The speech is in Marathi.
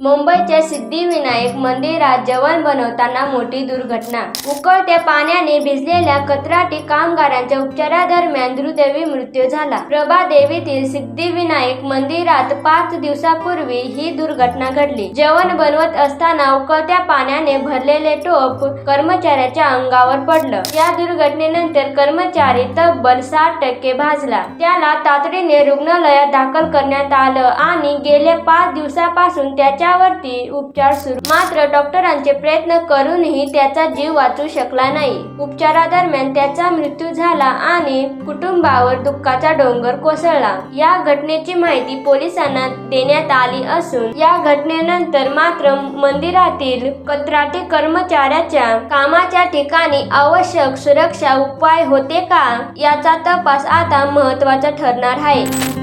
मुंबईच्या सिद्धिविनायक मंदिरात जेवण बनवताना मोठी दुर्घटना. उकळत्या पाण्याने भिजलेल्या कंत्राटी कामगारांच्या उपचारादरम्यान दुर्दैवी मृत्यू झाला. प्रभादेवीतील सिद्धिविनायक मंदिरात 5 दिवसांपूर्वी ही दुर्घटना घडली. जेवण बनवत असताना उकळत्या पाण्याने भरलेले टोप कर्मचाऱ्याच्या अंगावर पडलं. या दुर्घटनेनंतर कर्मचारी तब्बल 60% भाजला. त्याला तातडीने रुग्णालयात दाखल करण्यात आलं आणि गेल्या 5 दिवसांपासून त्याच्यावरती उपचार सुरू. मात्र डॉक्टरांचे प्रयत्न करूनही त्याचा जीव वाचू शकला नाही. उपचारादरम्यान त्याचा मृत्यू झाला आणि कुटुंबावर दुःखाचा डोंगर कोसळला. या घटनेची माहिती पोलिसांना देण्यात आली असून या घटनेनंतर मात्र मंदिरातील कंत्राटी कर्मचाऱ्याच्या कामाच्या ठिकाणी आवश्यक सुरक्षा उपाय होते का याचा तपास आता महत्त्वाचा ठरणार आहे.